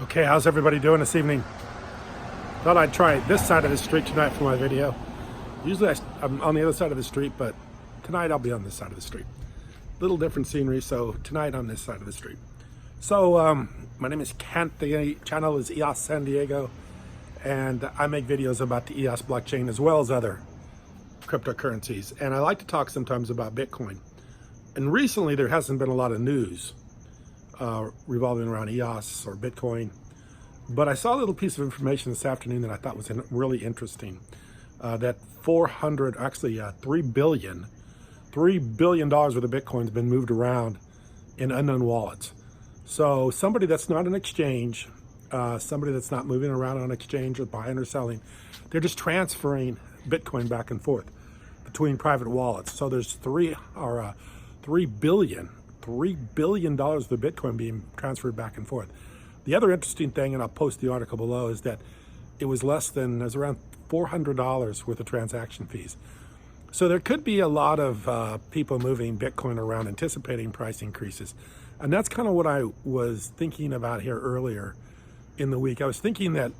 Okay, how's everybody doing this evening? Thought I'd try this side of the street tonight for my video. Usually I'm on the other side of the street, but tonight I'll be on this side of the street. Little different scenery, so tonight on this side of the street. So my name is Kent, the channel is EOS San Diego, and I make videos about the EOS blockchain as well as other cryptocurrencies. And I like to talk sometimes about Bitcoin. And recently there hasn't been a lot of news revolving around EOS or Bitcoin. But I saw a little piece of information this afternoon that I thought was really interesting. That $3 billion worth of Bitcoin has been moved around in unknown wallets. So somebody that's not an exchange, somebody that's not moving around on an exchange or buying or selling, they're just transferring Bitcoin back and forth between private wallets. So there's $3 billion worth of Bitcoin being transferred back and forth. The other interesting thing, and I'll post the article below, is that it was around $400 worth of transaction fees. So there could be a lot of people moving Bitcoin around, anticipating price increases. And that's kind of what I was thinking about here earlier in the week. I was thinking that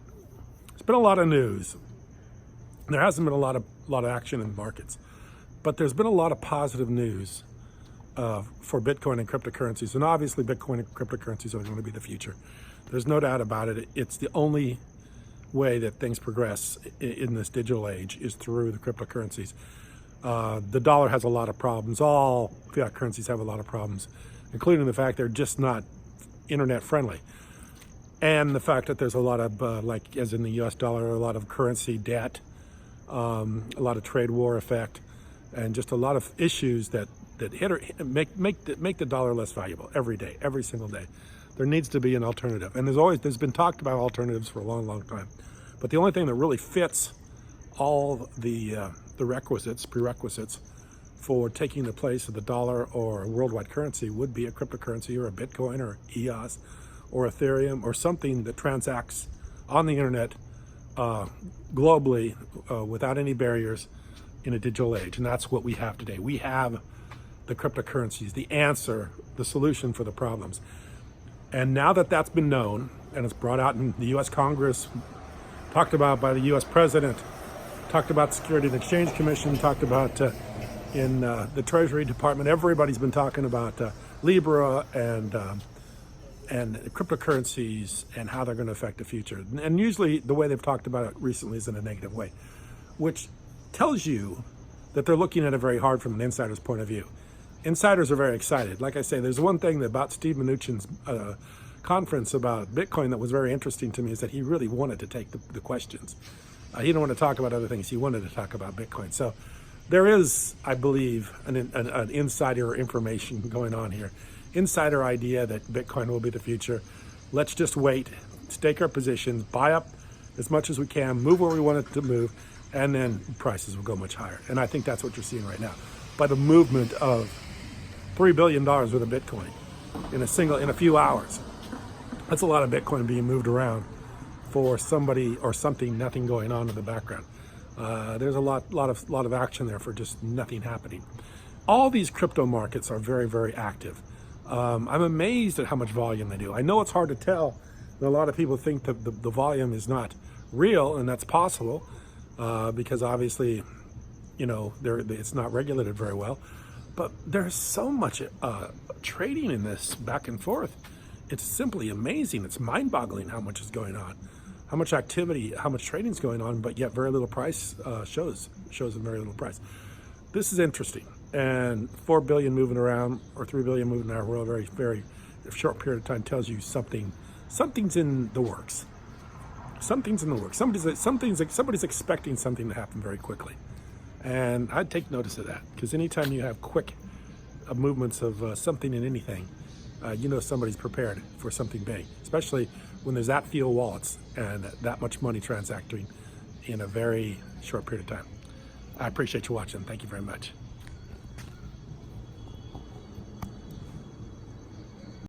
there's been a lot of news. There hasn't been a lot of action in markets, but there's been a lot of positive news for Bitcoin and cryptocurrencies. And obviously Bitcoin and cryptocurrencies are going to be the future. There's no doubt about it. It's the only way that things progress in this digital age is through the cryptocurrencies. The dollar has a lot of problems. All fiat currencies have a lot of problems, including the fact they're just not internet friendly. And the fact that there's a lot of, like as in the US dollar, a lot of currency debt, a lot of trade war effect, and just a lot of issues that make the dollar less valuable every day, every single day. There needs to be an alternative. And there's been talked about alternatives for a long, long time. But the only thing that really fits all the prerequisites for taking the place of the dollar or a worldwide currency would be a cryptocurrency or a Bitcoin or EOS or Ethereum or something that transacts on the internet globally without any barriers in a digital age. And that's what we have today. We have the cryptocurrencies, the answer, the solution for the problems. And now that that's been known and it's brought out in the US Congress, talked about by the US President, talked about Security and Exchange Commission, talked about in the Treasury Department, everybody's been talking about Libra and cryptocurrencies and how they're going to affect the future. And usually the way they've talked about it recently is in a negative way, which tells you that they're looking at it very hard from an insider's point of view. Insiders are very excited. Like I say, there's one thing about Steve Mnuchin's conference about Bitcoin that was very interesting to me is that he really wanted to take the questions. He didn't want to talk about other things. He wanted to talk about Bitcoin. So there is, I believe, an insider information going on here. Insider idea that Bitcoin will be the future. Let's just wait, stake our positions, buy up as much as we can, move where we want it to move, and then prices will go much higher. And I think that's what you're seeing right now. By the movement of $3 billion worth of Bitcoin in a few hours. That's a lot of Bitcoin being moved around for somebody or something, nothing going on in the background. There's a lot of action there for just nothing happening. All these crypto markets are very, very active. I'm amazed at how much volume they do. I know it's hard to tell. A lot of people think that the volume is not real, and that's possible because obviously, you know, it's not regulated very well. But there's so much trading in this back and forth. It's simply amazing. It's mind-boggling how much is going on, how much activity, how much trading is going on, but yet very little price shows in very little price. This is interesting. And 4 billion moving around or 3 billion moving around over a very, very short period of time tells you something's in the works. Something's in the works. Somebody's expecting something to happen very quickly. And I'd take notice of that, because anytime you have quick movements of something in anything, you know somebody's prepared for something big, especially when there's that few wallets and that much money transacting in a very short period of time. I appreciate you watching. Thank you very much.